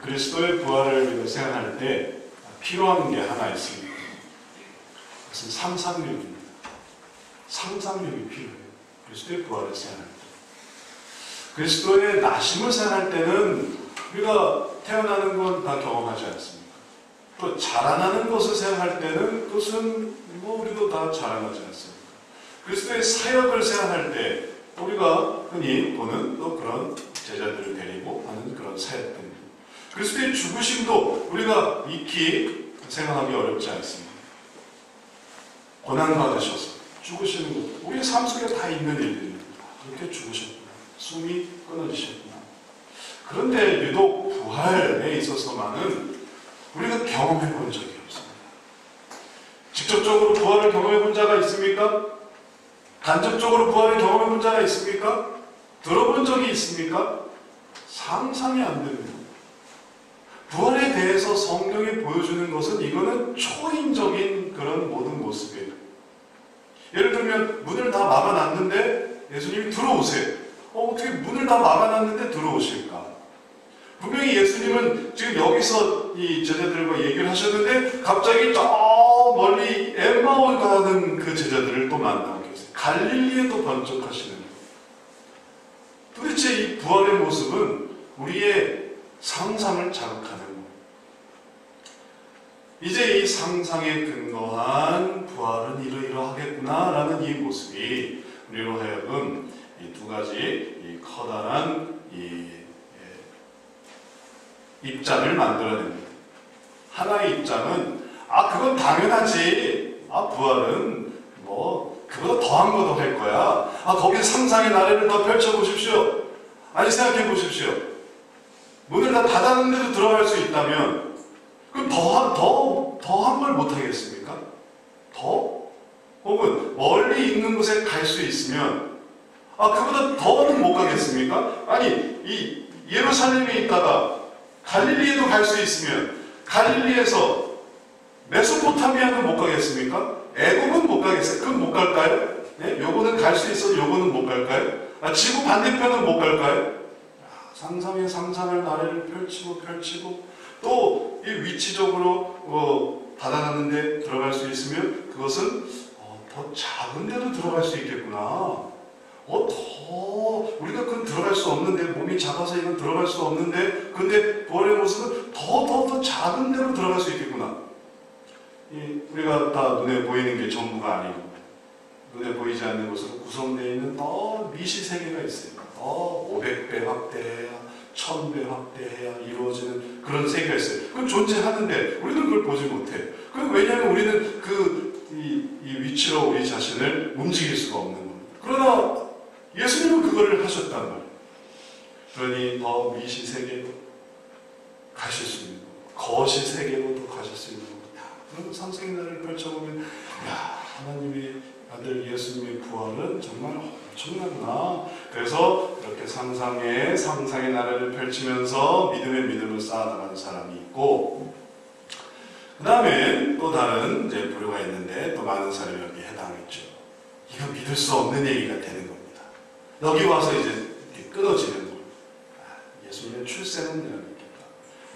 그리스도의 부활을 우리가 생각할 때 필요한 게 하나 있습니다. 그것은 상상력입니다. 상상력이 필요해요. 그리스도의 부활을 생각할 때. 그리스도의 나심을 생각할 때는 우리가 태어나는 건 다 경험하지 않습니까? 또 자라나는 것을 생각할 때는 그것은 우리도 다 자라나지 않습니까? 그리스도의 사역을 생각할 때 우리가 흔히 보는 또 그런 제자들을 데리고 하는 그런 사역들입니다. 그리스도의 죽으심도 우리가 익히 생각하기 어렵지 않습니다. 고난받으셔서 죽으시는 것, 우리의 삶 속에 다 있는 일들입니다. 그렇게 죽으셨구나. 숨이 끊어지셨구나. 그런데 유독 부활에 있어서만은 우리가 경험해 본 적이 없습니다. 직접적으로 부활을 경험해 본 자가 있습니까? 간접적으로 부활을 경험해 본 자가 있습니까? 들어본 적이 있습니까? 상상이 안 됩니다. 부활에 대해서 성경이 보여주는 것은 이거는 초인적인 그런 모든 모습이에요. 예를 들면 문을 다 막아놨는데 예수님이 들어오세요. 어떻게 문을 다 막아놨는데 들어오실까? 분명히 예수님은 지금 여기서 이 제자들과 얘기를 하셨는데 갑자기 저 멀리 엠마오 가는 그 제자들을 또 만나고 계세요. 갈릴리에도 번쩍하시는 거예요. 도대체 이 부활의 모습은 우리의 상상을 자극하는 거예요. 이제 이 상상에 근거한 부활은 이러이러하겠구나 라는 이 모습이 우리로 하여금 이 두 가지 이 커다란 이 입장을 만들어냅니다. 하나의 입장은 그건 당연하지. 부활은 그보다 더한 것도 할 거야. 거기에 상상의 나래를 더 펼쳐보십시오. 아니 생각해 보십시오. 문을 다 닫았는데도 들어갈 수 있다면 그럼 더한 걸 못하겠습니까? 더? 혹은 멀리 있는 곳에 갈 수 있으면 그보다 더는 못 가겠습니까? 아니 이 예루살렘에 있다가 갈릴리에도 갈 수 있으면 갈릴리에서 메소포타미아는 못 가겠습니까? 애굽은 못 가겠어요? 그럼 못 갈까요? 네? 요거는 갈 수 있어도 요거는 못 갈까요? 지구 반대편은 못 갈까요? 상상의 상상을 나래를 펼치고 또 이 위치적으로 닫아놨는데 들어갈 수 있으면 그것은 더 작은 데도 들어갈 수 있겠구나. 우리가 그건 들어갈 수 없는데, 몸이 작아서 이건 들어갈 수 없는데, 근데 부활의 모습은 더 작은 데로 들어갈 수 있겠구나. 우리가 다 눈에 보이는 게 전부가 아니고, 눈에 보이지 않는 것으로 구성되어 있는 미시세계가 있어요. 500배 확대해야, 1000배 확대해야 이루어지는 그런 세계가 있어요. 그건 존재하는데, 우리는 그걸 보지 못해요. 왜냐하면 우리는 이 위치로 우리 자신을 움직일 수가 없는 겁니다. 그러나, 예수님은 그거를 하셨단 말이에요. 그러니 더 미시세계로 가실 수 있는 거고, 거시세계로도 가실 수 있는 거고, 그런 상상의 나를 펼쳐보면 하나님의 아들 예수님의 부활은 정말 엄청나구나. 그래서 이렇게 상상의 나라를 펼치면서 믿음의 믿음을 쌓아나가는 사람이 있고, 그 다음에 또 다른 부류가 있는데 또 많은 사람이 여기에 해당했죠. 이거 믿을 수 없는 얘기가 되는 겁니다. 여기 와서 이제 끊어지는 거예요. 예수님의 출생은 내가 믿겠다.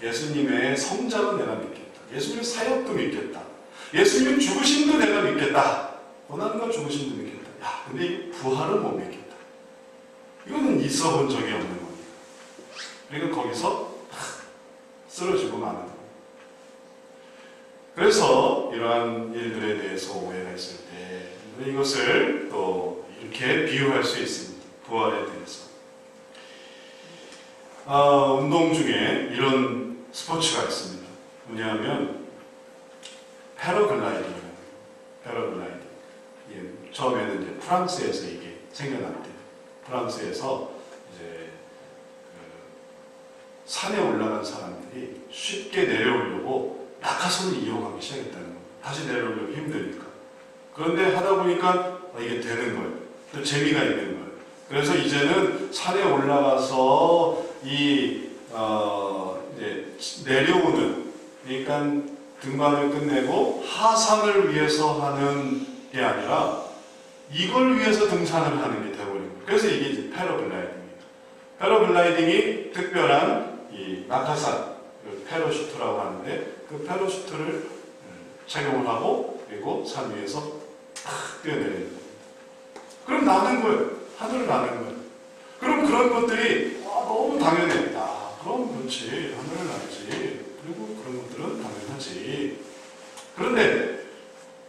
예수님의 성장은 내가 믿겠다. 예수님의 사역도 믿겠다. 예수님의 죽으심도 내가 믿겠다. 고난과 죽으심도 믿겠다. 근데 이 부활은 못 믿겠다. 이거는 있어 본 적이 없는 겁니다. 그러니까 거기서 쓰러지고 마는 겁니다. 그래서 이러한 일들에 대해서 오해가 있을 때 이것을 또 이렇게 비유할 수 있습니다. 부활에 대해서. 운동 중에 이런 스포츠가 있습니다. 뭐냐면 패러글라이딩이라는 거예요. 패러글라이딩. 처음에는 이제 프랑스에서 이게 생겨났대요. 프랑스에서 이제 산에 올라간 사람들이 쉽게 내려오려고 낙하선을 이용하기 시작했다는 거예요. 다시 내려오려고 힘드니까. 그런데 하다 보니까 이게 되는 거예요. 또 재미가 있는 거예요. 그래서 이제는 산에 올라가서 이제 내려오는, 그러니까 등반을 끝내고 하산을 위해서 하는 게 아니라 이걸 위해서 등산을 하는 게 되어버린 거예요. 그래서 이게 이제 패러글라이딩입니다. 패러글라이딩이 특별한 이 낙하산, 그 패러슈트라고 하는데 그 패러슈트를 착용을 하고 그리고 산 위에서 탁 뛰어내리는 거예요. 그럼 나는 거예요. 하늘을 나는 거예요. 그럼 그런 것들이 너무 당연해. 그럼 그렇지. 하늘을 날지. 그리고 그런 것들은 당연하지. 그런데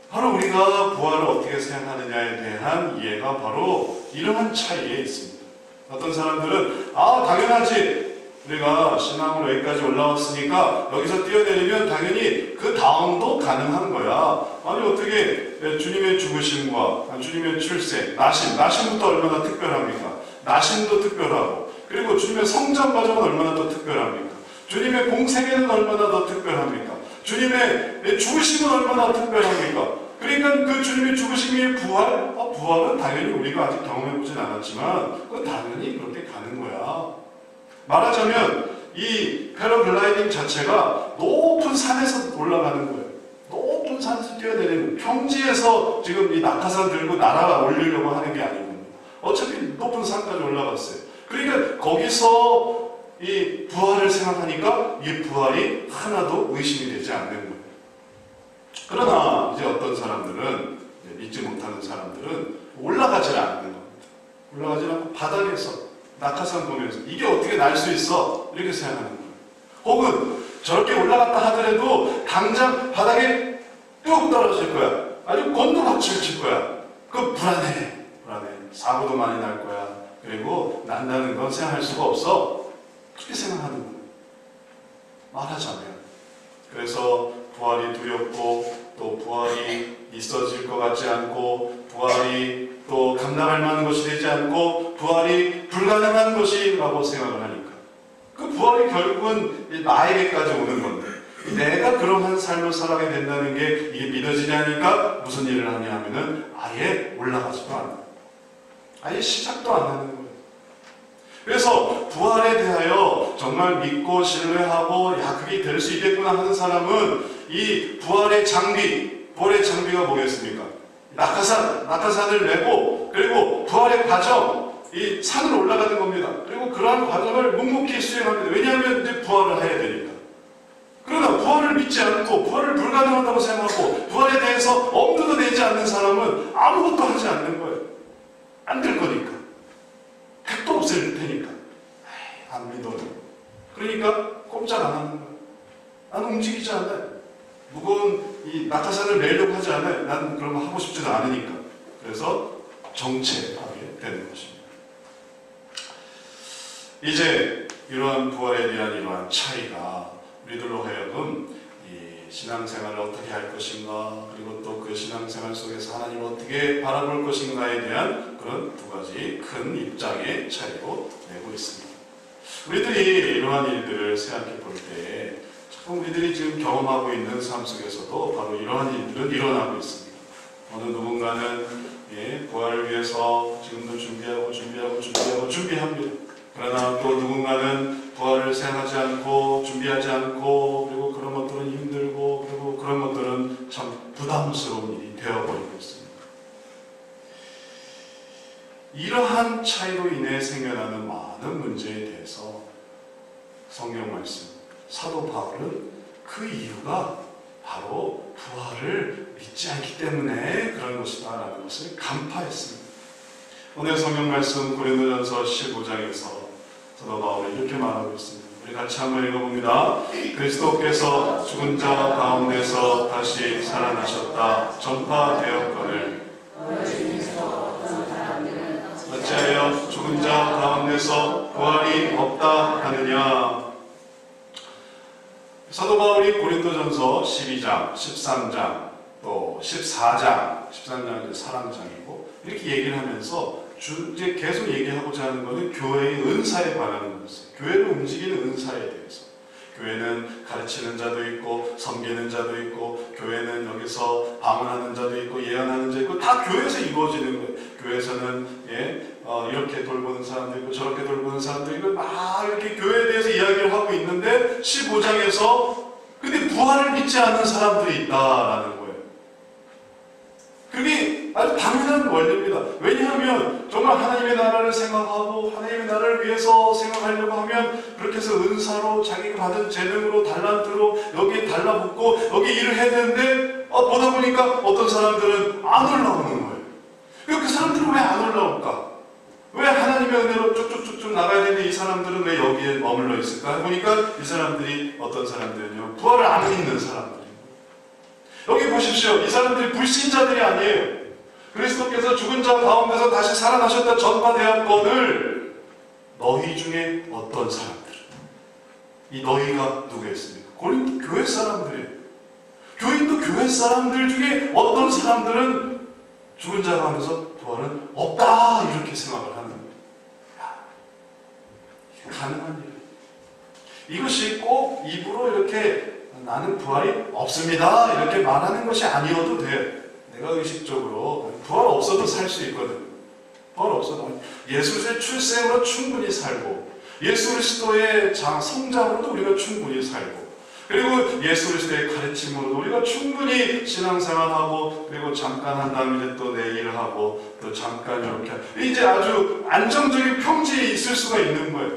바로 우리가 부활을 어떻게 생각하느냐에 대한 이해가 바로 이러한 차이에 있습니다. 어떤 사람들은 당연하지. 우리가 신앙으로 여기까지 올라왔으니까 여기서 뛰어내리면 당연히 그 다음도 가능한 거야. 아니 어떻게 주님의 죽으심과 주님의 출생, 나심부터 얼마나 특별합니까? 나심도 특별하고 그리고 주님의 성장 과정은 얼마나 더 특별합니까? 주님의 공생애는 얼마나 더 특별합니까? 주님의 죽으심은 얼마나 특별합니까? 그러니까 그 주님의 죽으심의 부활, 부활은 당연히 우리가 아직 경험해보진 않았지만 그건 당연히 그렇게 가는 거야. 말하자면 이 패러글라이딩 자체가 높은 산에서 올라가는 거예요. 높은 산에서 뛰어내리는 평지에서 지금 이 낙하산 들고 날아 올리려고 하는 게 아니거든요. 어차피 높은 산까지 올라갔어요. 그러니까 거기서 이 부활을 생각하니까 이 부활이 하나도 의심이 되지 않는 거예요. 그러나 이제 어떤 사람들은 믿지 못하는 사람들은 올라가지 않는 겁니다. 올라가지 않고 바닥에서 낙하산 보면서 이게 어떻게 날 수 있어? 이렇게 생각하는 거예요. 혹은 저렇게 올라갔다 하더라도 당장 바닥에 뚝 떨어질 거야. 아주 곤두박질 칠 거야. 그 불안해. 사고도 많이 날 거야. 그리고 난다는 건 생각할 수가 없어. 그렇게 생각하는 거예요. 말하자면. 그래서 부활이 두렵고 또 부활이 있어질 것 같지 않고 부활이 또 감당할 만한 것이 되지 않고 부활이 불가능한 것이라고 생각을 하니까 그 부활이 결국은 나에게까지 오는 건데 내가 그러한 삶을 살아가게 된다는 게 이게 믿어지냐니까 무슨 일을 하냐 하면은 아예 올라가지도 않아요. 아예 시작도 안 하는 거예요. 그래서 부활에 대하여 정말 믿고 신뢰하고 그게 될 수 있겠구나 하는 사람은 이 부활의 장비가 뭐겠습니까? 낙하산을 메고 그리고 부활의 과정, 이 산을 올라가는 겁니다. 그리고 그러한 과정을 묵묵히 수행합니다. 왜냐하면 이제 부활을 해야 되니까. 그러나 부활을 믿지 않고 부활을 불가능하다고 생각하고 부활에 대해서 엄두도 내지 않는 사람은 아무것도 하지 않는 거예요. 안 될 거니까. 택도 없을 테니까. 안 믿어요. 그러니까 꼼짝 안 하는 거예요. 나는 움직이지 않아요. 무거운 이 낙하산을 내려고 하지 않아요. 나는 그런 거 하고 싶지도 않으니까. 그래서 정체하게 되는 것입니다. 이제 이러한 부활에 대한 이러한 차이가 우리들로 하여금 이 신앙생활을 어떻게 할 것인가 그리고 또 그 신앙생활 속에서 하나님을 어떻게 바라볼 것인가에 대한 그런 두 가지 큰 입장의 차이로 내고 있습니다. 우리들이 이러한 일들을 생각해 볼 때 우리들이 지금 경험하고 있는 삶 속에서도 바로 이러한 일들은 일어나고 있습니다. 어느 누군가는 부활을 위해서 지금도 준비합니다. 그러나 또 누군가는 부활을 생각하지 않고 준비하지 않고 그리고 그런 것들은 힘들고 그리고 그런 것들은 참 부담스러운 일이 되어버리고 있습니다. 이러한 차이로 인해 생겨나는 많은 문제에 대해서 성경 말씀 사도 바울은 그 이유가 바로 부활을 믿지 않기 때문에 그런 것이다 라는 것을 간파했습니다. 오늘 성경 말씀 고린도전서 15장에서 사도 바울이 이렇게 말하고 있습니다. 우리 같이 한번 읽어봅니다. 그리스도께서 죽은 자 가운데서 다시 살아나셨다 전파되었거늘 어찌하여 죽은 자 가운데서 부활이 없다 하느냐. 사도 바울이 고린도전서 12장, 13장, 또 14장이 사랑장이고 이렇게 얘기를 하면서 이제 계속 얘기하고자 하는 것은 교회의 은사에 관한 것이에요. 교회를 움직이는 은사에 대해서. 교회는 가르치는 자도 있고 섬기는 자도 있고 교회는 여기서 방언하는 자도 있고 예언하는 자도 있고 다 교회에서 이루어지는 거예요. 교회에서는 이렇게 돌보는 사람도 있고 저렇게 돌보는 사람도 있고 막 이렇게 교회에 대해서 이야기를 하고 있는데 15장에서 근데 부활을 믿지 않는 사람들이 있다라는 거예요. 그게 아주 당연한 원리입니다. 왜냐하면 정말 하나님의 나라를 생각하고 하나님의 나라를 위해서 생각하려고 하면 그렇게 해서 은사로 자기가 받은 재능으로 달란트로 여기에 달라붙고 여기 일을 해야 되는데 보다 보니까 어떤 사람들은 안 올라오는 거예요. 그 사람들은 왜 안 올라올까? 왜 하나님의 은혜로 쭉쭉쭉쭉 나가야 되는데 이 사람들은 왜 여기에 머물러 있을까? 보니까 이 사람들이 어떤 사람들은요, 부활을 안 믿는 사람들이에요. 여기 보십시오. 이 사람들이 불신자들이 아니에요. 그리스도께서 죽은 자 가운데서 다시 살아나셨다 전파되었거늘 너희 중에 어떤 사람들, 이 너희가 누구였습니까? 고린도 교회 사람들이에요. 교인도 교회 사람들 중에 어떤 사람들은 죽은 자 가운데서 부활은 없다 이렇게 생각을 하는 거예요. 가능한 일이에요. 이것이 꼭 입으로 이렇게 나는 부활이 없습니다 이렇게 말하는 것이 아니어도 돼. 내가 의식적으로 부활 없어도 살 수 있거든. 부활 없어도 예수의 출생으로 충분히 살고 예수 그리스도의 성장으로도 우리가 충분히 살고 그리고 예수 그리스도의 가르침으로도 우리가 충분히 신앙생활하고 그리고 잠깐 한 다음에 또 내 일을 하고 또 잠깐 이렇게 이제 아주 안정적인 평지에 있을 수가 있는 거예요.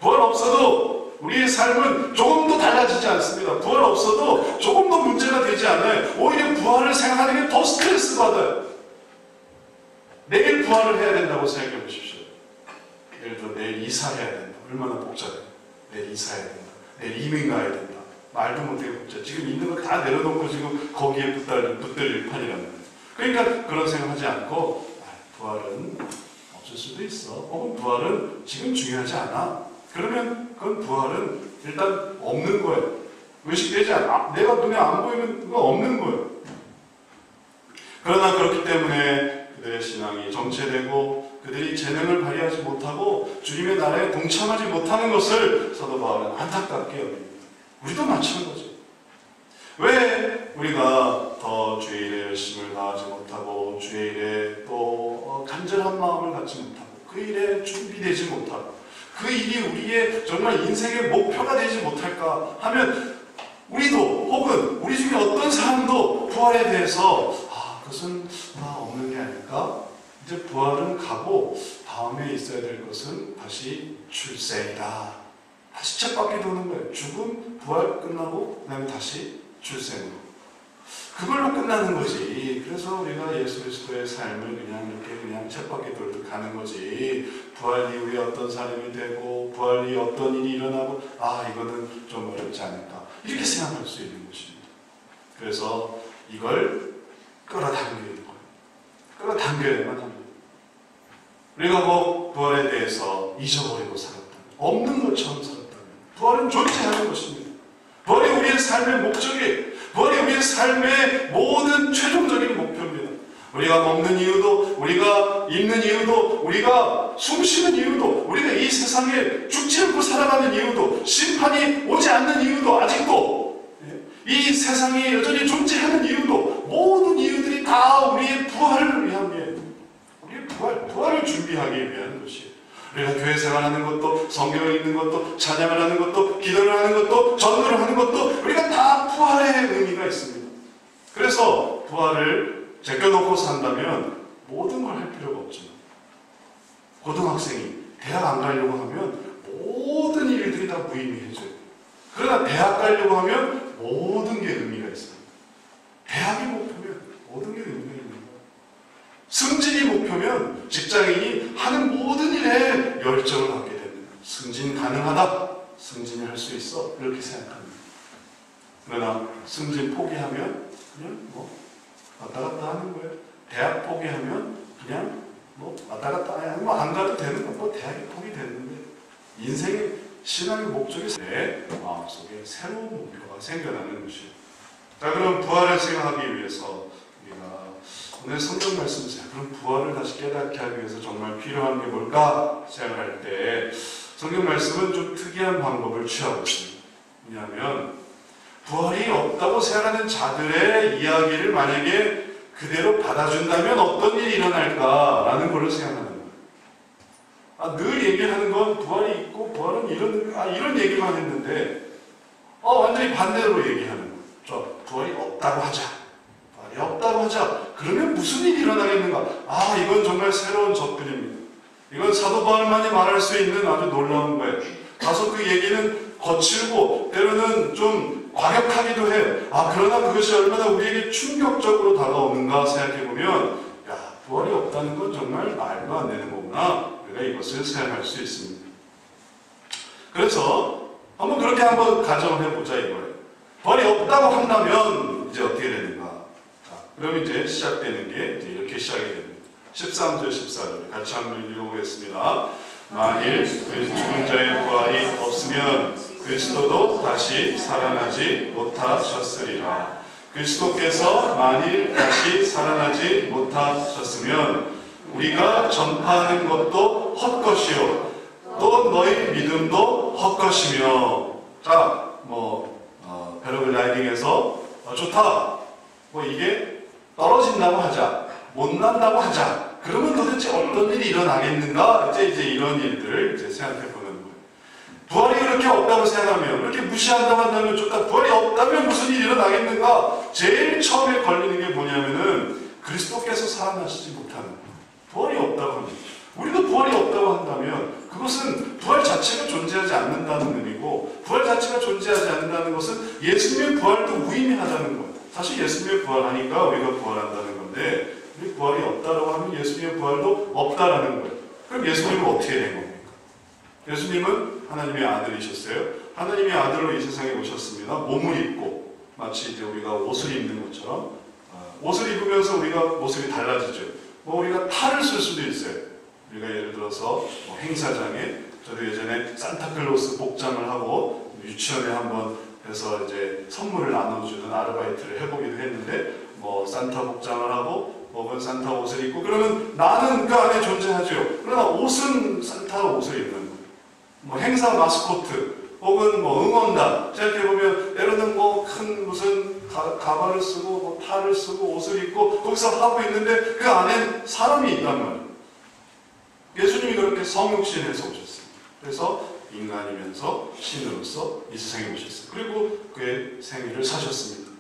부활 없어도 우리의 삶은 조금도 달라지지 않습니다. 부활 없어도 조금도 문제가 되지 않아요. 오히려 부활을 생각하는 게 더 스트레스 받아요. 내일 부활을 해야 된다고 생각해 보십시오. 예를 들어 내일 이사해야 된다. 얼마나 복잡해. 내일 이사해야 된다. 내일 이민 가야 된다. 말도 못해 복잡해. 지금 있는 거 다 내려놓고 지금 거기에 붙들 판이라는 거예요. 그러니까 그런 생각하지 않고 부활은 없을 수도 있어. 혹은 부활은 지금 중요하지 않아. 그러면 그건 부활은 일단 없는 거예요. 의식되지 않아. 내가 눈에 안 보이면 그건 없는 거예요. 그러나 그렇기 때문에 그들의 신앙이 정체되고 그들이 재능을 발휘하지 못하고 주님의 나라에 동참하지 못하는 것을 사도 바울은 안타깝게 여깁니다. 우리도 마찬가지. 왜 우리가 더 주의 일에 열심을 다하지 못하고 주의 일에 또 간절한 마음을 갖지 못하고 그 일에 준비되지 못하고 그 일이 우리의 정말 인생의 목표가 되지 못할까 하면 우리도 혹은 우리 중에 어떤 사람도 부활에 대해서 그것은 없는 게 아닐까? 이제 부활은 가고 다음에 있어야 될 것은 다시 출생이다. 다시 쳇바퀴 도는 거예요. 죽음, 부활 끝나고 그 다음에 다시 출생으로. 그걸로 끝나는 거지. 그래서 우리가 예수 그리스도의 삶을 그냥 쳇바퀴 돌듯 가는 거지. 부활 이후에 어떤 사람이 되고 부활 이후에 어떤 일이 일어나고 이거는 좀 어렵지 않을까. 이렇게 생각할 수 있는 것입니다. 그래서 이걸 끌어당기는 거예요. 끌어당겨야만 합니다. 우리가 부활에 대해서 잊어버리고 살았다면, 없는 것처럼 살았다면, 부활은 존재하는 것입니다. 부활이 우리의 삶의 목적이에요. 부활이 우리의 삶의 모든 최종적인 목표입니다. 우리가 먹는 이유도, 우리가 입는 이유도, 우리가 숨쉬는 이유도, 우리가 이 세상에 죽지 않고 살아가는 이유도, 심판이 오지 않는 이유도, 아직도 이 세상이 여전히 존재하는 이유도, 모든 이유들이 다 우리의 부활을 위한 게, 우리의 부활을 준비하기 위한 것이에요. 우리가 교회 생활하는 것도, 성경을 읽는 것도, 찬양을 하는 것도, 기도를 하는 것도, 전도를 하는 것도 우리가 다 부활의 의미가 있습니다. 그래서 부활을 제껴놓고 산다면 모든 걸 할 필요가 없지만, 고등학생이 대학 안 가려고 하면 모든 일들이 다 무의미해져요. 그러나 대학 가려고 하면 모든 게 의미가 있습니다. 대학이 목표면 모든 게 의미가 있는 거예요. 승진이 목표면 직장인이 하는 모든 일에 열정을 갖게 됩니다. 승진 가능하다. 승진을 할 수 있어. 이렇게 생각합니다. 그러나 승진 포기하면 그냥 왔다 갔다 하는 거예요. 대학 포기하면 그냥 왔다 갔다 안 가도 되는 거. 대학이 포기됐는데 인생의 신앙의 목적이 내 마음속에 새로운 목표가 생겨나는 것이에요. 자, 그럼 부활을 생각하기 위해서 우리가 오늘 성경 말씀이세요. 그럼 부활을 다시 깨닫게 하기 위해서 정말 필요한 게 뭘까 생각할 때 성경 말씀은 좀 특이한 방법을 취하고 있습니다. 왜냐하면 부활이 없다고 생각하는 자들의 이야기를 만약에 그대로 받아준다면 어떤 일이 일어날까라는 것을 생각하는 거예요. 늘 얘기하는 건 부활이 있고 부활은 이런 얘기만 했는데 완전히 반대로 얘기하는 거예요. 부활이 없다고 하자. 부활이 없다고 하자. 그러면 무슨 일이 일어나겠는가? 아, 이건 정말 새로운 접근입니다. 이건 사도 바울만이 말할 수 있는 아주 놀라운 거예요. 다소 그 얘기는 거칠고 때로는 좀 과격하기도 해요. 아, 그러나 그것이 얼마나 우리에게 충격적으로 다가오는가 생각해보면, 야, 부활이 없다는 건 정말 말도 안 되는 거구나. 우리가 이것을 생각할 수 있습니다. 그래서 한번 가정을 해보자 이거예요. 부활이 없다고 한다면 이제 어떻게 되는가? 자, 그럼 이제 시작되는 게 이제 이렇게 시작이 됩니다. 13절, 14절 같이 한번 읽어보겠습니다. 만일 죽은 자의 부활이 없으면 그리스도도 다시 살아나지 못하셨으리라. 그리스도께서 만일 다시 살아나지 못하셨으면 우리가 전파하는 것도 헛것이요 또 너희 믿음도 헛것이며. 자, 패러글라이딩에서 좋다. 이게 떨어진다고 하자. 못 난다고 하자. 그러면 도대체 어떤 일이 일어나겠는가? 이제 이런 일들을 이제 생각해 보는 거예요. 부활이 그렇게 없다고 생각하면, 그렇게 무시한다고 한다면 좋다. 부활이 없다면 무슨 일이 일어나겠는가? 제일 처음에 걸리는 게 뭐냐면은 그리스도께서 살아나시지 못하는 거예요. 부활이 없다고 합니다. 우리도 부활이 없다고 한다면 그것은 부활 자체가 존재하지 않는다는 의미고, 부활 자체가 존재하지 않는다는 것은 예수님의 부활도 무의미하다는 거예요. 사실 예수님의 부활하니까 우리가 부활한다는 건데, 우리 부활이 없다라고 하면 예수님의 부활도 없다라는 거예요. 그럼 예수님은 어떻게 된 겁니까? 예수님은 하나님의 아들이셨어요. 하나님의 아들로 이 세상에 오셨습니다. 몸을 입고, 마치 이제 우리가 옷을 입는 것처럼 옷을 입으면서 우리가 모습이 달라지죠. 우리가 탈을 쓸 수도 있어요. 우리가 예를 들어서 행사장에, 저도 예전에 산타클로스 복장을 하고 유치원에 한번 해서 이제 선물을 나눠주는 아르바이트를 해보기도 했는데, 산타 복장을 하고 혹은 산타 옷을 입고, 그러면 나는 그 안에 존재하죠. 그러나 옷은 산타 옷을 입는 거예요. 행사 마스코트 혹은 응원단 생각해보면 때로는 큰 무슨 가발을 쓰고 탈을 쓰고 옷을 입고 거기서 하고 있는데 그 안에 사람이 있단 말이에요. 예수님이 그렇게 성육신해서 오셨어요. 그래서 인간이면서 신으로서 이 세상에 오셨어요. 그리고 그의 생애를 사셨습니다.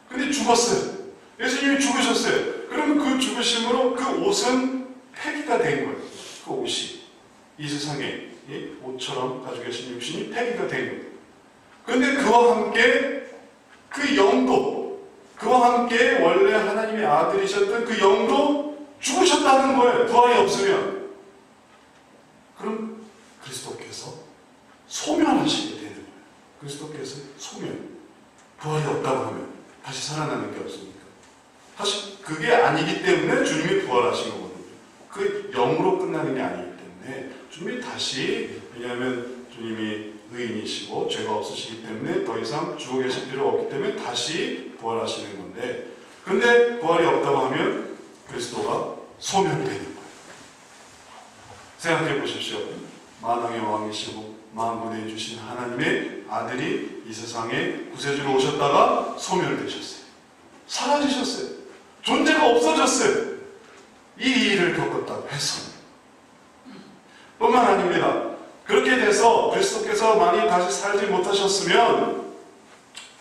근데 죽었어요. 예수님이 죽으셨어요. 그러면 그 죽으심으로 그 옷은 폐기가 된 거예요. 그 옷이 이 세상에 이 옷처럼 가지고 계신 육신이 폐기가 된 거예요. 그런데 그와 함께 그 영도, 그와 함께 원래 하나님의 아들이셨던 그 영도 죽으셨다는 거예요. 부활이 없으면. 그럼 그리스도께서 소멸하시게 되는 거예요. 그리스도께서 소멸. 부활이 없다고 하면 다시 살아나는 게 없습니까? 사실 그게 아니기 때문에 주님이 부활하신 거거든요. 그 영으로 끝나는 게 아니기 때문에 주님이 다시, 왜냐하면 주님이 의인이시고 죄가 없으시기 때문에 더 이상 죽어 계실 필요가 없기 때문에 다시 부활하시는 건데, 근데 부활이 없다고 하면 그리스도가 소멸되는 거예요. 생각해 보십시오. 만왕의 왕이시고 만군의 주신 하나님의 아들이 이 세상에 구세주로 오셨다가 소멸되셨어요. 사라지셨어요. 존재가 없어졌어요. 이 일을 겪었다고 해서. 뿐만 아닙니다. 그렇게 돼서 그리스도께서 만일 다시 살지 못하셨으면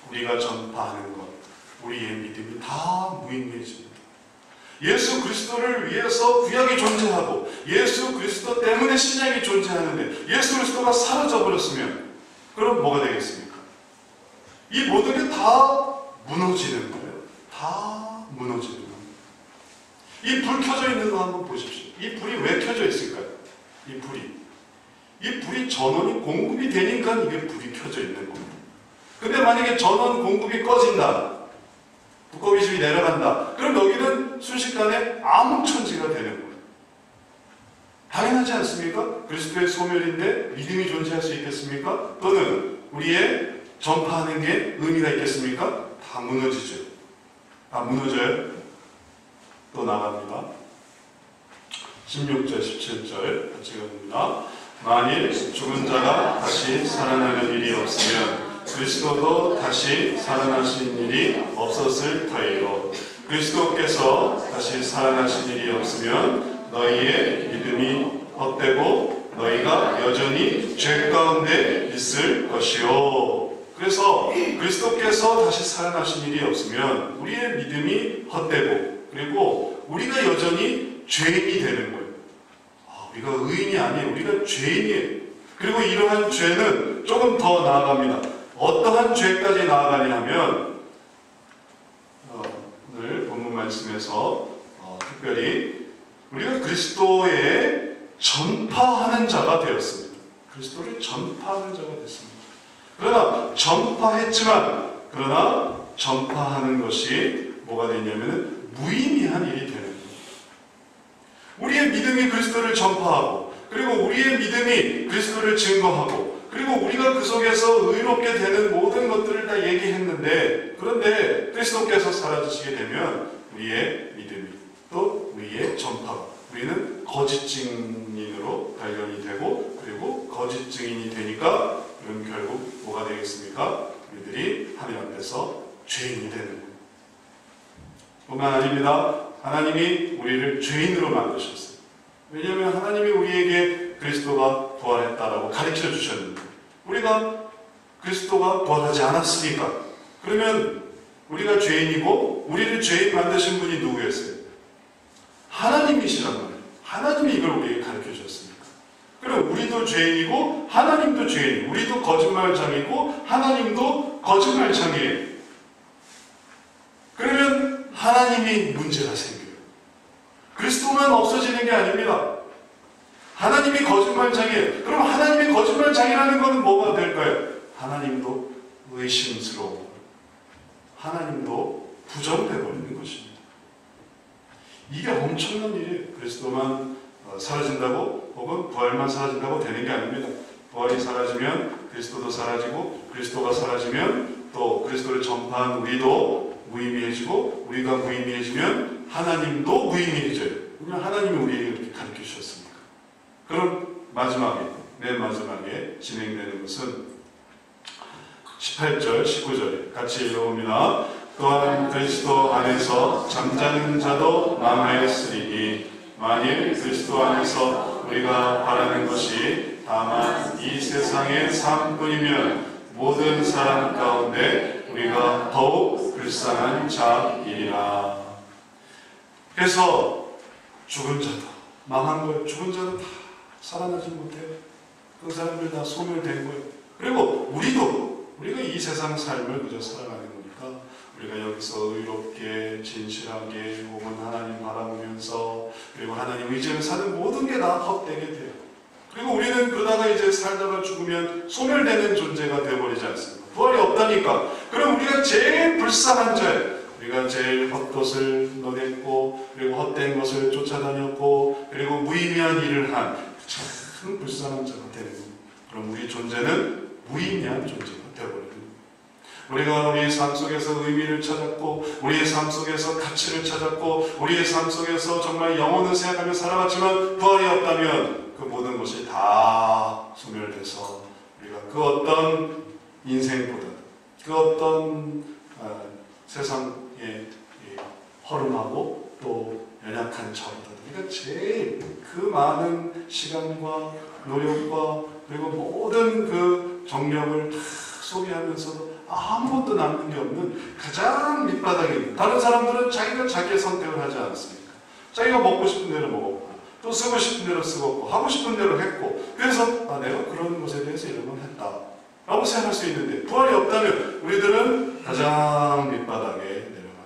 우리가 전파하는 것, 우리의 믿음이 다 무의미해집니다. 예수 그리스도를 위해서 구약이 존재하고 예수 그리스도 때문에 신약이 존재하는데 예수 그리스도가 사라져버렸으면 그럼 뭐가 되겠습니까? 이 모든 게 다 무너지는 거예요. 다 무너지는 거예요. 이 불 켜져 있는 거 한번 보십시오. 이 불이 왜 켜져 있을까요? 이 불이 전원이 공급이 되니까 이게 불이 켜져 있는 겁니다. 근데 만약에 전원 공급이 꺼진다, 두꺼비 집이 내려간다, 그럼 여기는 순식간에 암흑천지가 되는 거예요. 당연하지 않습니까? 그리스도의 소멸인데 믿음이 존재할 수 있겠습니까? 또는 우리의 전파하는 게 의미가 있겠습니까? 다 무너지죠. 다 무너져요. 또 나갑니다. 16절, 17절 같이 읽습니다. 만일 죽은 자가 다시 살아나는 일이 없으면 그리스도도 다시 살아나신 일이 없었을 터이로, 그리스도께서 다시 살아나신 일이 없으면 너희의 믿음이 헛되고 너희가 여전히 죄 가운데 있을 것이요. 그래서 그리스도께서 다시 살아나신 일이 없으면 우리의 믿음이 헛되고 그리고 우리가 여전히 죄인이 되는 거예요. 우리가 의인이 아니에요. 우리가 죄인이에요. 그리고 이러한 죄는 조금 더 나아갑니다. 어떠한 죄까지 나아가냐 하면 오늘 본문 말씀에서 특별히 우리가 그리스도의 전파하는 자가 되었습니다. 그리스도를 전파하는 자가 됐습니다. 그러나 전파하는 것이 뭐가 되냐면 무의미한 일이 되는 거예요. 우리의 믿음이 그리스도를 전파하고 그리고 우리의 믿음이 그리스도를 증거하고 그리고 우리가 그 속에서 의롭게 되는 모든 것들을 다 얘기했는데 그런데 그리스도께서 사라지시게 되면 우리의 믿음이 또 우리의 전파가 우리는 거짓 증인으로 발견이 되고 그리고 거짓 증인이 되니까 그럼 결국 뭐가 되겠습니까? 우리들이 하나님 앞에서 죄인이 되는 거예요. 뿐만 아닙니다. 하나님이 우리를 죄인으로 만드셨어요. 왜냐하면 하나님이 우리에게 그리스도가 부활했다라고 가르쳐 주셨는데 우리가 그리스도가 부활하지 않았으니까 그러면 우리가 죄인이고 우리를 죄인 만드신 분이 누구였어요? 하나님이시란 말이에요. 하나님이 이걸 우리에게 가르쳐 주셨습니까? 그럼 우리도 죄인이고 하나님도 죄인, 우리도 거짓말장이고 하나님도 거짓말장이에요. 그러면 하나님이 문제가 생겨요. 그리스도만 없어지는 게 아닙니다. 하나님이 거짓말장이에요. 그럼 하나님이 거짓말장이라는 것은 뭐가 될까요? 하나님도 의심스러워. 하나님도 부정되어버리는 것입니다. 이게 엄청난 일이에요. 그리스도만 사라진다고 혹은 부활만 사라진다고 되는 게 아닙니다. 부활이 사라지면 그리스도도 사라지고 그리스도가 사라지면 또 그리스도를 전파한 우리도 무의미해지고 우리가 무의미해지면 하나님도 무의미해져요. 왜냐하면 하나님이 우리에게 이렇게 가르쳐 주셨습니다. 그럼 맨 마지막에 진행되는 것은 18절, 19절에 같이 읽어봅니다. 또한 그리스도 안에서 잠자는 자도 남아있으리니 만일 그리스도 안에서 우리가 바라는 것이 다만 이 세상의 삶뿐이면 모든 사람 가운데 우리가 더욱 불쌍한 자이리라. 그래서 죽은 자도 망한 거예요. 죽은 자도 다 살아나지 못해요. 그 사람들 다 소멸된 거예요. 그리고 우리가 이 세상 삶을 그저 살아가는 거니까 우리가 여기서 의롭게 진실하게 혹은 하나님 바라보면서 그리고 하나님 의지를 사는 모든 게 다 헛되게 돼요. 그리고 우리는 그러다가 이제 살다가 죽으면 소멸되는 존재가 되어버리지 않습니까? 부활이 없다니까. 그럼 우리가 제일 불쌍한 자예요. 우리가 제일 헛것을 논했고 그리고 헛된 것을 쫓아다녔고 그리고 무의미한 일을 한 참 불쌍한 자가 되는 겁니다. 그럼 우리 존재는 무의미한 존재가 되어버리는 겁니다. 우리가 우리의 삶 속에서 의미를 찾았고 우리의 삶 속에서 가치를 찾았고 우리의 삶 속에서 정말 영혼을 생각하며 살아왔지만 부활이 없다면 그 모든 것이 다 소멸돼서 우리가 그 어떤 인생보다 그 어떤 세상의 허름하고 또 연약한 저보다 우리가 제일 그 많은 시간과 노력과 그리고 모든 그 정력을 다 소비하면서도 아무것도 남는 게 없는 가장 밑바닥에 있는 다른 사람들은 자기가 자기의 선택을 하지 않았습니까? 자기가 먹고 싶은 대로 먹었고 또 쓰고 싶은 대로 쓰고 하고 싶은 대로 했고 그래서 내가 그런 것에 대해서 이런 건 했다 라고 생각할 수 있는데 부활이 없다면 우리들은 가장 밑바닥에 내려가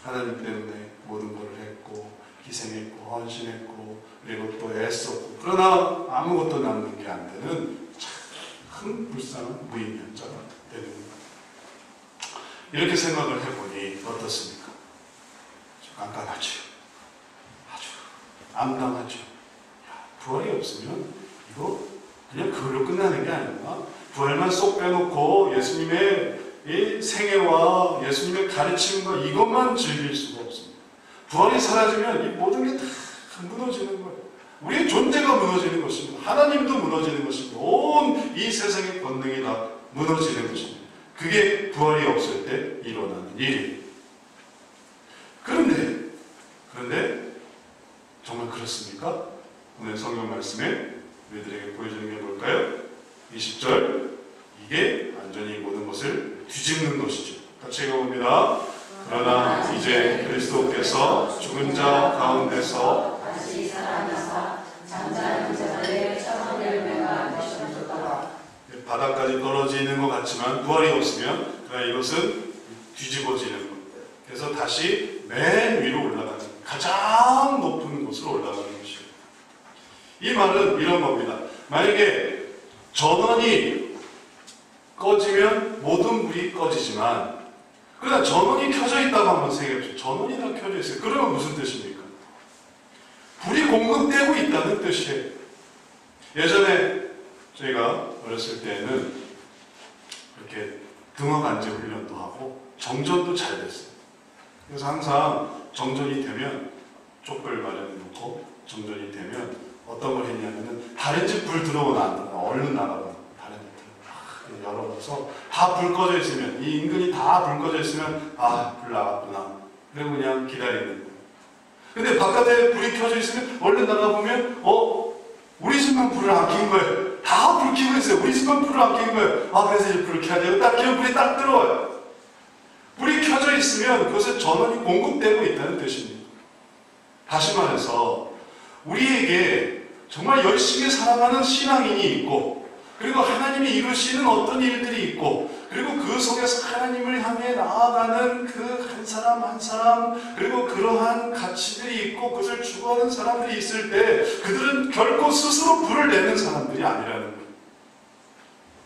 하나님 때문에 모든 걸 했고 희생했고 헌신했고 그리고 또 애썼고 그러나 아무것도 남는 게 안 되는 참 불쌍한 무의미한 자가 되는 겁니다. 이렇게 생각을 해보니 어떻습니까? 깜깜하죠. 아주 암담하죠. 부활이 없으면 이거 그냥 그걸로 끝나는 게 아니구나. 부활만 쏙 빼놓고 예수님의 이 생애와 예수님의 가르침과 이것만 즐길 수가 없습니다. 부활이 사라지면 이 모든 게 다 무너지는 거예요. 우리의 존재가 무너지는 것입니다. 하나님도 무너지는 것입니다. 온 이 세상의 권능이 다 무너지는 것입니다. 그게 부활이 없을 때 일어나는 일이에요. 그런데 정말 그렇습니까? 오늘 성경 말씀에 우리들에게 보여주는 게 뭘까요? 20절 이게 완전히 것을 뒤집는 것이죠. 같이 읽어봅니다. 그러나 이제 그리스도께서 죽은 자 가운데서 다시 살아나사 잠자는 자들의 첫 열매가 되셨도다. 바닥까지 떨어지는 것 같지만 부활이 없으면 이것은 뒤집어지는 것. 그래서 다시 맨 위로 올라가는, 가장 높은 곳으로 올라가는 것이에요. 이 말은 이런 겁니다. 만약에 전원이 꺼지면 모든 불이 꺼지지만, 그러나 전원이 켜져 있다고 한번 생각해보세요. 전원이 다 켜져 있어요. 그러면 무슨 뜻입니까? 불이 공급되고 있다는 뜻이에요. 예전에 저희가 어렸을 때는 이렇게 등어 간제 훈련도 하고 정전도 잘 됐어요. 그래서 항상 정전이 되면 촛불 마련해 놓고 정전이 되면 어떤 걸 했냐면은 다른 집 불 들어오면 안 된다. 얼른 나가봐. 다른 집 불 열어서 다 불 꺼져 있으면, 이 인근이 다 불 꺼져 있으면 불 나갔구나. 그리고 그냥 기다리는 거예요. 근데 바깥에 불이 켜져 있으면 얼른 나가보면 우리 집만 불을 안 켜는 거예요. 다 불 켜고 있어요. 우리 집만 불을 안 켜는 거예요. 그래서 이제 불을 켜야 되고 딱 켜면 불이 딱 들어와요. 불이 켜져 있으면 그것은 전원이 공급되고 있다는 뜻입니다. 다시 말해서 우리에게 정말 열심히 살아가는 신앙인이 있고, 그리고 하나님이 이루시는 어떤 일들이 있고, 그리고 그 속에서 하나님을 향해 나아가는 그 한 사람 한 사람, 그리고 그러한 가치들이 있고 그것을 추구하는 사람들이 있을 때 그들은 결코 스스로 불을 내는 사람들이 아니라는 거예요.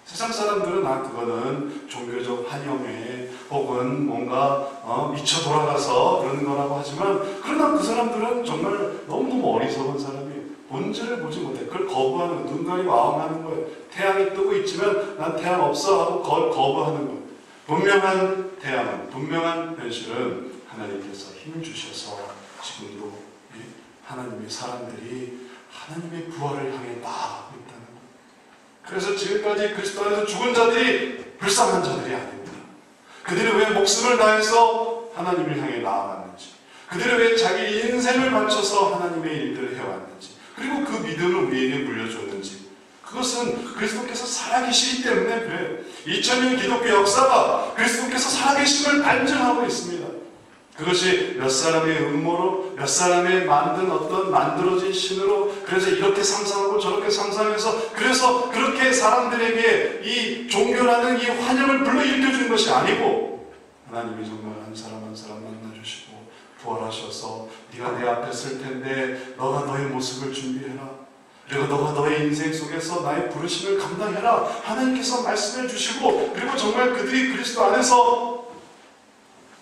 세상 사람들은 그거는 종교적 환영회 혹은 뭔가 미쳐 돌아가서 그러는 거라고 하지만, 그러나 그 사람들은 정말 너무너무 어리석은 사람이에요. 본질을 보지 못해. 그걸 거부하는, 눈 가리고 아웅하는 거예요. 태양이 뜨고 있지만 난 태양 없어 하고 그걸 거부하는 거예요. 분명한 태양은, 분명한 현실은 하나님께서 힘 주셔서 지금도 하나님의 사람들이 하나님의 부활을 향해 나아가고 있다는 거예요. 그래서 지금까지 그리스도 안에서 죽은 자들이 불쌍한 자들이 아닙니다. 그들이 왜 목숨을 다해서 하나님을 향해 나아갔는지, 그들이 왜 자기 인생을 바쳐서 하나님의 일들을 해왔는지, 그리고 그 믿음을 우리에게 물려줬는지, 그것은 그리스도께서 살아계시기 때문에 그래요. 2000년 기독교 역사가 그리스도께서 살아계심을 반증하고 있습니다. 그것이 몇 사람의 음모로, 몇 사람의 만든 어떤 만들어진 신으로, 그래서 이렇게 상상하고 저렇게 상상해서, 그래서 그렇게 사람들에게 이 종교라는 이 환영을 불러일으켜주는 것이 아니고, 하나님이 정말 한 사람 한 사람 만나주시고 부활하셔서 네가 내 앞에 설 텐데 너가 너의 모습을 준비해라. 그리고 너가 너의 인생 속에서 나의 부르심을 감당해라. 하나님께서 말씀해 주시고, 그리고 정말 그들이 그리스도 안에서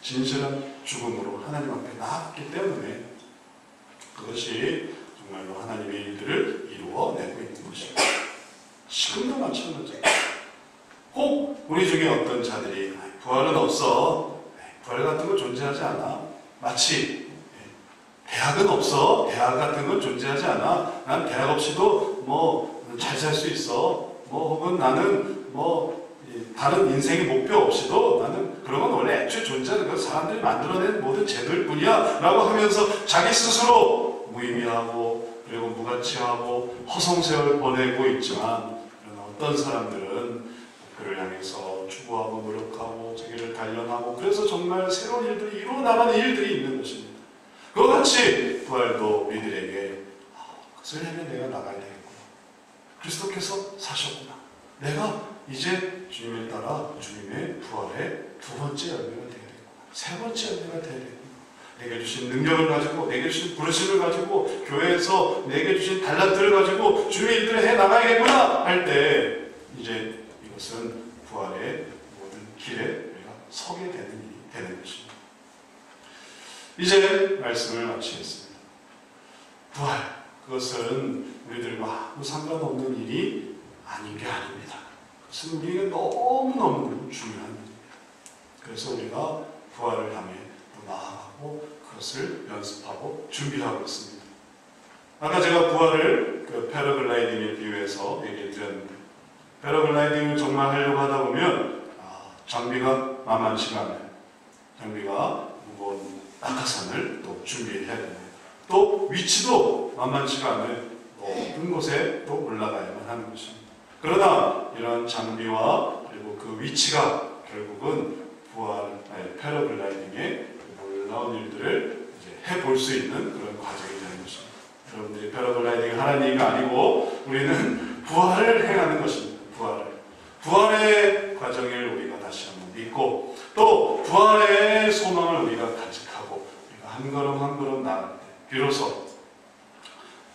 진실한 죽음으로 하나님 앞에 나았기 때문에 그것이 정말로 하나님의 일들을 이루어내고 있는 것입니다. 지금도 마찬가지예요. 혹 우리 중에 어떤 자들이 부활은 없어, 부활 같은 거 존재하지 않아, 마치 대학은 없어, 대학 같은 건 존재하지 않아, 난 대학 없이도 잘 살 수 있어, 혹은 나는 다른 인생의 목표 없이도 나는 그런 건 원래 애초에 존재하는 건 사람들이 만들어낸 모든 제도일 뿐이야 라고 하면서 자기 스스로 무의미하고 그리고 무가치하고 허송세월 보내고 있지만, 어떤 사람들은 그를 향해서 추구하고 노력하고 자기를 단련하고, 그래서 정말 새로운 일들이 이루어나가는 일들이 있는 것입니다. 그와 같이 부활도 우리들에게 그것을 향해 내가 나가야 되겠구나, 그리스도께서 사셨구나, 내가 이제 주님을 따라 주님의 부활의 두 번째 열매가 되어야겠구나, 세 번째 열매가 되어야겠구나, 내게 주신 능력을 가지고, 내게 주신 부르심을 가지고, 교회에서 내게 주신 달란트를 가지고 주님의 일들을 해나가야겠구나 할 때, 이제 이것은 부활의 모든 길에 우리가 서게 되는 일이 되는 것입니다. 이제 말씀을 마치겠습니다. 부활, 그것은 우리들과 아무 상관없는 일이 아닌 게 아닙니다. 그것은 우리에게 너무너무 중요한 일입니다. 그래서 우리가 부활을 향해 또 나아가고 그것을 연습하고 준비하고 있습니다. 아까 제가 부활을 패러글라이딩에 비유해서 얘기해 드렸는데, 패러글라이딩을 정말 하려고 하다 보면 장비가 만만치가 않아요. 장비가 무거운 낙하산을 또 준비해야 됩니다. 또 위치도 만만치가 않아요. 높은 곳에 또 올라가야만 하는 것입니다. 그러나 이런 장비와 그리고 그 위치가 결국은 패러글라이딩의 놀라운 일들을 이제 해볼 수 있는 그런 과정이 되는 것입니다. 여러분들이 패러글라이딩을 하는 얘기가 아니고 우리는 부활을 행하는 것입니다. 부활의 과정을 우리가 다시 한번 믿고 또 부활의 소망을 우리가 간직하고 우리가 한 걸음 한 걸음 나아갈 때 비로소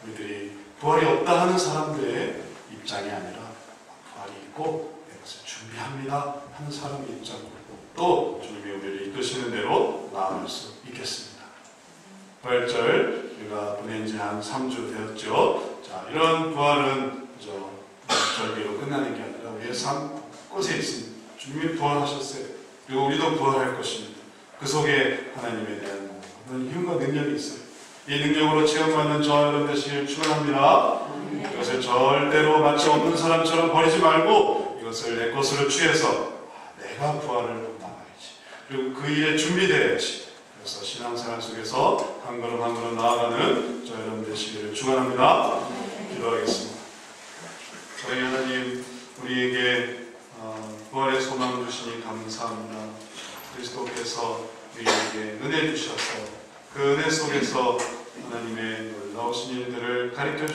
우리들이 부활이 없다 하는 사람들의 입장이 아니라 부활이 있고 이것을 준비합니다 하는 사람의 입장으로 또 주님이 우리를 이끄시는 대로 나아갈 수 있겠습니다. 부활절 우리가 보낸 지 한 3주 되었죠. 자, 이런 부활은 절기로 끝나는 게 아니라 우리의 삶 곳에 있습니다. 주님이 부활하셨어요. 그리고 우리도 부활할 것입니다. 그 속에 하나님에 대한 그런 힘과 능력이 있어요. 이 능력으로 체험받는 저와 여러분 되시길 축원합니다. 이것을 절대로 마치 없는 사람처럼 버리지 말고 이것을 내 것으로 취해서 내가 부활을 나가야지. 그리고 그 일에 준비되어야지. 그래서 신앙생활 속에서 한 걸음 한 걸음 나아가는 저와 여러분 되시기를 축원합니다. 기도하겠습니다. 저희 하나님, 우리에게 부활의 소망을 주시니 감사합니다. 그리스도께서 우리에게 은혜 주셔서 그 은혜 속에서 하나님의 놀라우신 일들을 가르쳐 주시고